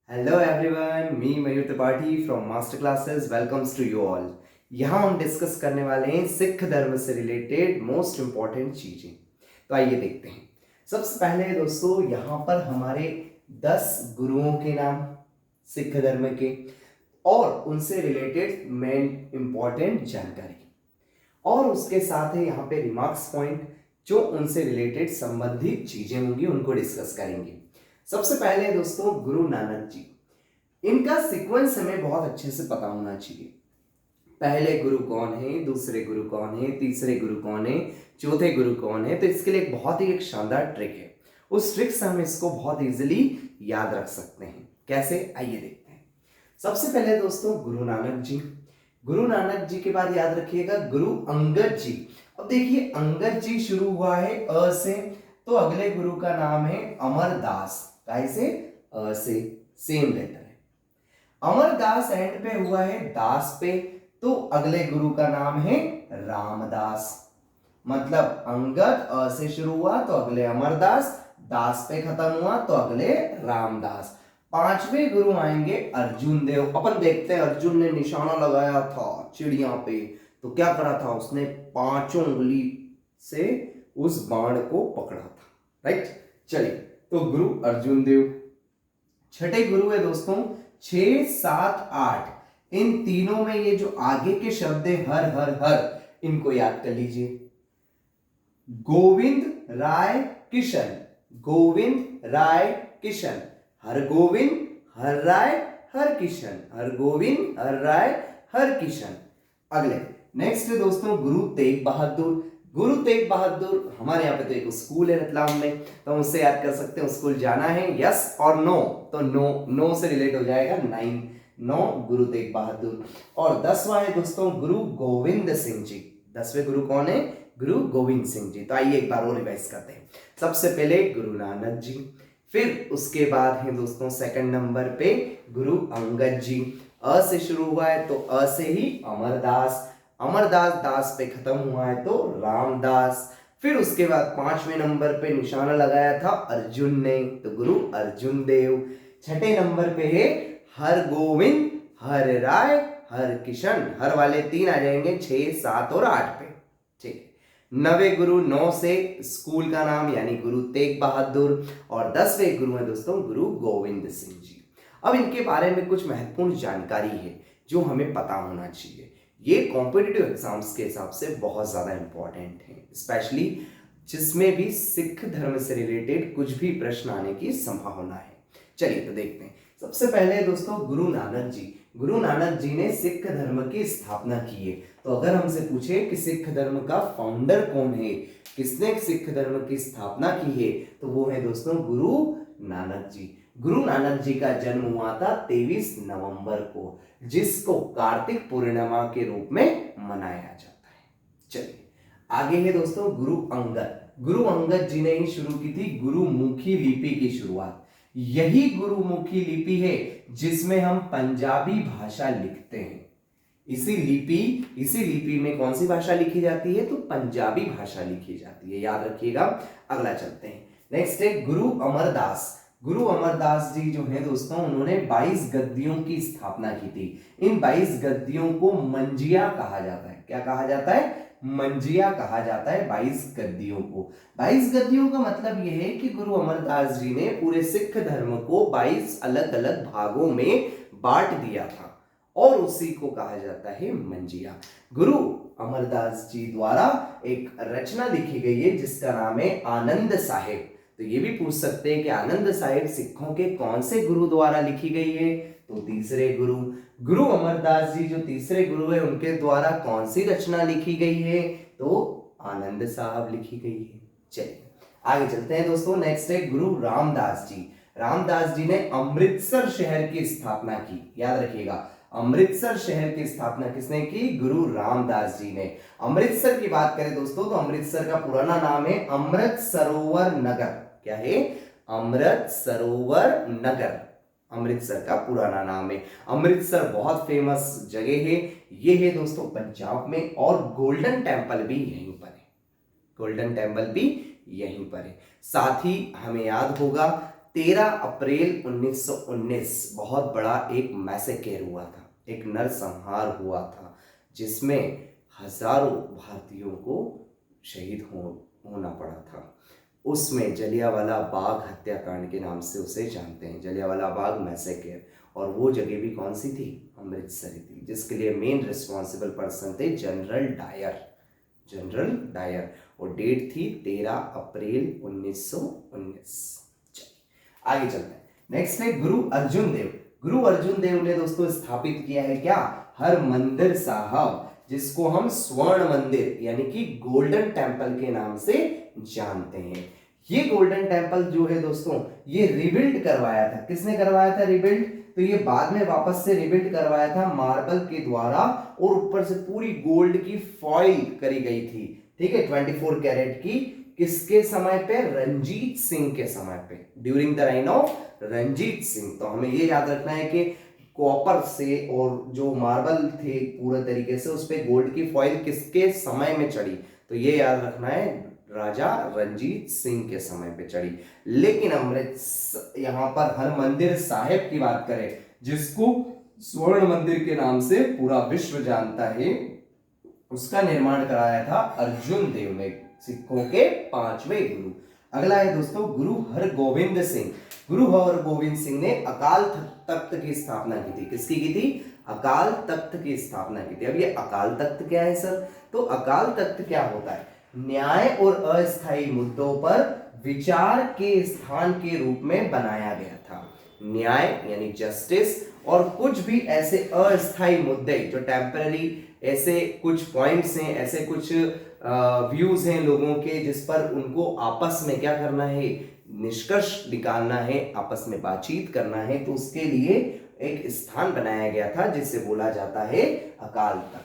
Hello everyone, मी Mayur Tripathi from master classes welcomes to you all. यहाँ हम डिस्कस करने वाले हैं सिख धर्म से रिलेटेड मोस्ट इंपॉर्टेंट चीजें। तो आइए देखते हैं। सबसे पहले दोस्तों यहाँ पर हमारे 10 गुरुओं के नाम सिख धर्म के और उनसे रिलेटेड मेन इंपॉर्टेंट जानकारी, और उसके साथ है यहाँ पे रिमार्क्स पॉइंट जो उनसे रिलेटेड संबंधित चीजें होंगी उनको डिस्कस करेंगे। सबसे पहले दोस्तों गुरु नानक जी, इनका सीक्वेंस हमें बहुत अच्छे से पता होना चाहिए। पहले गुरु कौन है, दूसरे गुरु कौन है, तीसरे गुरु कौन है, चौथे गुरु कौन है। तो इसके लिए बहुत ही एक शानदार ट्रिक है। उस ट्रिक से हम इसको बहुत इजीली याद रख सकते हैं। कैसे, आइए देखते हैं। सबसे पहले दोस्तों गुरु नानक जी। गुरु नानक जी के बाद याद रखिएगा गुरु अंगद जी। अब देखिए अंगद जी शुरू हुआ है अ से, तो अगले गुरु का नाम है अमरदास। कैसे, अ से, सेम लेटर है। अमरदास एंड पे हुआ है दास पे, तो अगले गुरु का नाम है रामदास। मतलब अंगद अ से शुरू हुआ तो अगले अमरदास, दास पे खत्म हुआ तो अगले रामदास। पांचवें गुरु आएंगे अर्जुन देव। अपन देखते हैं अर्जुन ने निशाना लगाया था चिड़िया पे, तो क्या करा था उसने, पांचों उंगली से उस बाण को पकड़ा था। राइट, चलिए तो गुरु अर्जुन देव। छठे गुरु है दोस्तों 6, 7, 8, इन तीनों में ये जो आगे के शब्द है हर हर हर, इनको याद कर लीजिए। गोविंद राय किशन, गोविंद राय किशन, हर गोविंद हर राय हर किशन, हर गोविंद हर राय हर किशन। अगले नेक्स्ट है दोस्तों गुरु तेग बहादुर। गुरु तेग बहादुर हमारे यहाँ पे तो एक स्कूल है रतलाम में, तो हम उससे याद कर सकते हैं। स्कूल जाना है यस और नो, तो नो से रिलेट हो जाएगा 9, 9 गुरु तेग बहादुर। और 10वां है दोस्तों गुरु गोविंद सिंह जी। 10वें गुरु कौन है, गुरु गोविंद सिंह जी। तो आइए एक बार और रिवाइज करते हैं। सबसे पहले गुरु नानक जी, फिर उसके बाद है दोस्तों सेकंड नंबर पे गुरु अंगद जी। अ से शुरू हुआ है तो अ से ही अमरदास, अमरदास दास पे खत्म हुआ है तो रामदास। फिर उसके बाद 5वें नंबर पे निशाना लगाया था अर्जुन ने, तो गुरु अर्जुन देव। छठे नंबर पे है हर गोविंद हर राय हर किशन, हर वाले 3 आ जाएंगे 6, 7 और 8 पे। ठीक, 9वें गुरु 9 से स्कूल का नाम यानी गुरु तेग बहादुर। और 10वें गुरु है दोस्तों गुरु गोविंद सिंह जी। अब इनके बारे में कुछ महत्वपूर्ण जानकारी है जो हमें पता होना चाहिए। ये कॉम्पिटिटिव एग्जाम्स के हिसाब से बहुत ज़्यादा इंपॉर्टेंट है, स्पेशली जिसमें भी सिख धर्म से रिलेटेड कुछ भी प्रश्न आने की संभावना है। चलिए तो देखते हैं। सबसे पहले दोस्तों गुरु नानक जी। गुरु नानक जी ने सिख धर्म की स्थापना की है। तो अगर हमसे पूछे कि सिख धर्म का फाउंडर कौन है, किसने सिख धर्म की स्थापना की है, तो वो है दोस्तों गुरु नानक जी। गुरु नानक जी का जन्म हुआ था 23 नवंबर को, जिसको कार्तिक पूर्णिमा के रूप में मनाया जाता है। चलिए आगे है दोस्तों गुरु अंगद। गुरु अंगद जी ने ही शुरू की थी गुरुमुखी लिपि की शुरुआत। यही गुरुमुखी लिपि है जिसमें हम पंजाबी भाषा लिखते हैं। इसी लिपि में कौन सी भाषा लिखी जाती है, तो पंजाबी भाषा लिखी जाती है, याद रखिएगा। अगला चलते हैं। नेक्स्ट है गुरु अमरदास। गुरु अमरदास जी जो है दोस्तों, उन्होंने 22 गद्दियों की स्थापना की थी। इन 22 गद्दियों को मंजिया कहा जाता है। क्या कहा जाता है, मंजिया कहा जाता है 22 गद्दियों को। 22 गद्दियों का मतलब यह है कि गुरु अमरदास जी ने पूरे सिख धर्म को 22 अलग अलग भागों में बांट दिया था और उसी को कहा जाता है मंजिया। गुरु अमरदास जी द्वारा एक रचना लिखी गई है जिसका नाम है आनंद साहिब। तो ये भी पूछ सकते हैं कि आनंद साहिब सिखों के कौन से गुरु द्वारा लिखी गई है, तो तीसरे गुरु। गुरु अमरदास जी जो तीसरे गुरु है उनके द्वारा कौन सी रचना लिखी गई है, तो आनंद साहब लिखी गई है। चलिए आगे चलते हैं दोस्तों। नेक्स्ट है गुरु रामदास जी। रामदास जी ने अमृतसर शहर की स्थापना की, याद रखिएगा। अमृतसर शहर की स्थापना किसने की, गुरु रामदास जी ने। अमृतसर की बात करें दोस्तों तो अमृतसर का पुराना नाम है अमृत सरोवर नगर। क्या है, अमृत सरोवर नगर, अमृतसर का पुराना नाम है। अमृतसर बहुत फेमस जगह है। ये है दोस्तों पंजाब में, और गोल्डन टेम्पल भी यहीं पर है। गोल्डन टेम्पल भी यहीं पर है। साथ ही हमें याद होगा 13 अप्रैल 1919 बहुत बड़ा एक मैसेकेर हुआ था, एक नरसंहार हुआ था, जिसमें हजारों भारतीयों को शहीद होना पड़ा था। उसमें जलियांवाला बाग हत्याकांड के नाम से उसे जानते हैं, जलियांवाला बाग मैसेकेर। और वो जगह भी कौन सी थी? अमृतसर थी, जिसके लिए मेन रिस्पॉन्सिबल पर्सन थे जनरल डायर, जनरल डायर। और डेट थी 13 अप्रैल 1919। चलिए आगे चलते हैं। नेक्स्ट है गुरु अर्जुन देव। गुरु अर्जुन देव ने दोस्तों स्थापित किया है क्या? हरमंदिर साहब, जिसको हम स्वर्ण मंदिर यानी कि गोल्डन टेम्पल के नाम से जानते हैं। ये गोल्डन टेम्पल जो है दोस्तों, ये रिबिल्ड करवाया था। किसने करवाया था रिबिल्ड? तो ये बाद में वापस से रिबिल्ड करवाया था मार्बल के द्वारा, और ऊपर से पूरी गोल्ड की फॉइल करी गई थी, ठीक है, 24 कैरेट की। किसके समय पे? रंजीत सिंह के समय पे, during the reign of Ranjit Singh. तो हमें ये याद रखना है कि कॉपर से और जो मार्बल थे पूरे तरीके से, उस पे गोल्ड की फॉइल किसके समय में चढ़ी? तो ये याद रखना है, राजा रंजीत सिंह के समय पे चढ़ी। लेकिन अमृतसर यहाँ पर हरमंदिर साहिब की बात करें, जिसको स्वर्ण मंदिर के नाम से पूरा विश्व जानता है, उसका निर्माण कराया था अर्जुन देव ने, सिखों के 5वें गुरु। अगला है दोस्तों गुरु हरगोविंद सिंह। गुरु हरगोविंद सिंह ने अकाल तख्त की स्थापना की थी। किसकी की थी? अकाल तख्त की स्थापना की थी। अब ये अकाल तख्त क्या है सर? तो अकाल तख्त क्या होता है? न्याय और अस्थायी मुद्दों पर विचार के स्थान के रूप में बनाया गया था। न्याय यानी जस्टिस, और कुछ भी ऐसे अस्थायी मुद्दे जो टेम्पररी, ऐसे कुछ पॉइंट्स हैं, ऐसे कुछ व्यूज हैं लोगों के, जिस पर उनको आपस में क्या करना है? निष्कर्ष निकालना है, आपस में बातचीत करना है। तो उसके लिए एक स्थान बनाया गया था, जिसे बोला जाता है अकाल तख्त।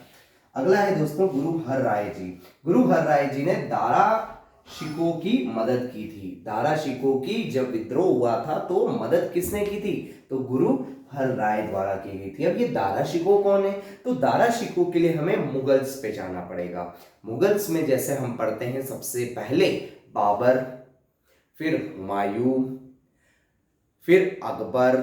अगला है दोस्तों गुरु हर राय जी। गुरु हर राय जी ने दारा शिकोह की मदद की थी। दारा शिकोह की जब विद्रोह हुआ था तो मदद किसने की थी? तो गुरु हर राय द्वारा की गई थी। अब ये दारा शिकोह कौन है? तो दारा शिकोह के लिए हमें मुगल्स पे जाना पड़ेगा। मुगल्स में जैसे हम पढ़ते हैं, सबसे पहले बाबर, फिर हुमायूं, फिर अकबर,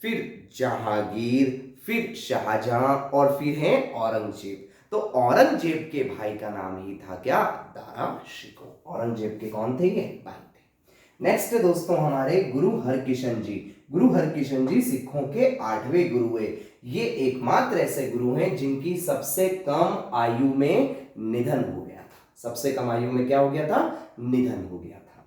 फिर जहांगीर, फिर शाहजहां, और फिर है औरंगजेब। तो औरंगजेब के भाई का नाम ही था क्या? दारा शिकोह। औरंगजेब के कौन थे? ये भाई थे। नेक्स्ट दोस्तों हमारे गुरु हरकिशन जी। गुरु हरकिशन जी सिखों के 8वें गुरु है। ये एकमात्र ऐसे गुरु हैं जिनकी सबसे कम आयु में निधन हो गया था। सबसे कम आयु में क्या हो गया था? निधन हो गया था।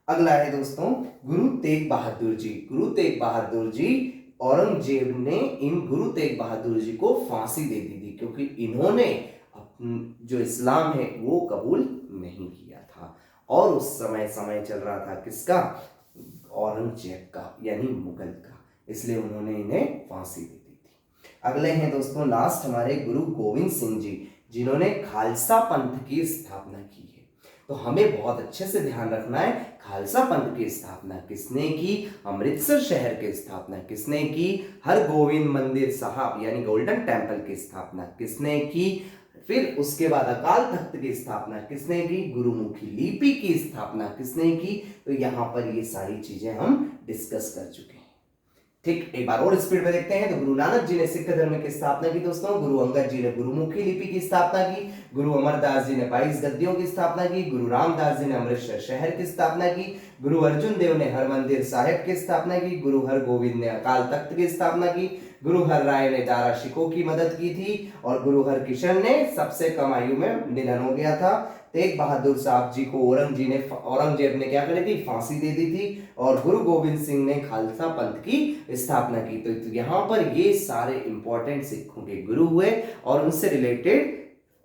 अगला है दोस्तों गुरु तेग बहादुर जी। गुरु तेग बहादुर जी, औरंगजेब ने इन गुरु तेग बहादुर जी को फांसी दे दी थी, क्योंकि इन्होंने जो इस्लाम है वो कबूल नहीं किया था। और उस समय चल रहा था किसका? औरंगजेब का, यानी मुगल का, इसलिए उन्होंने इन्हें फांसी दे दी थी। अगले हैं दोस्तों लास्ट हमारे गुरु गोविंद सिंह जी, जिन्होंने खालसा पंथ की स्थापना की है। तो हमें बहुत अच्छे से ध्यान रखना है, खालसा पंथ की स्थापना किसने की? अमृतसर शहर की स्थापना किसने की? हरगोविंद मंदिर साहब यानी गोल्डन टेम्पल की स्थापना किसने की? फिर उसके बाद अकाल तख्त की स्थापना किसने की? गुरुमुखी लिपि की स्थापना किसने की? तो यहाँ पर ये सारी चीजें हम डिस्कस कर चुके हैं। ठीक, एक बार और स्पीड में देखते हैं। तो गुरु नानक जी ने सिख धर्म की स्थापना की दोस्तों। गुरु अंगद जी ने गुरुमुखी लिपि की स्थापना की। गुरु अमरदास जी ने 22 गद्दियों की स्थापना की। गुरु रामदास जी ने अमृतसर शहर की स्थापना की। गुरु अर्जुन देव ने हरमंदिर साहिब की स्थापना की। गुरु हरगोविंद ने अकाल तख्त की स्थापना की। गुरु हर राय ने दारा शिकोह की मदद की थी। और गुरु हरकिशन ने सबसे कम आयु में निधन हो गया था। तेग बहादुर साहब जी को औरंगजेब ने क्या करी थी? फांसी दे दी थी। और गुरु गोविंद सिंह ने खालसा पंथ की स्थापना की। तो यहाँ पर ये सारे इंपॉर्टेंट सिखों के गुरु हुए और उनसे रिलेटेड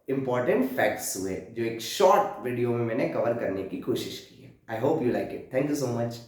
इंपॉर्टेंट फैक्ट्स हुए, जो एक शॉर्ट वीडियो में मैंने कवर करने की कोशिश की है। I hope you like it. Thank you so much.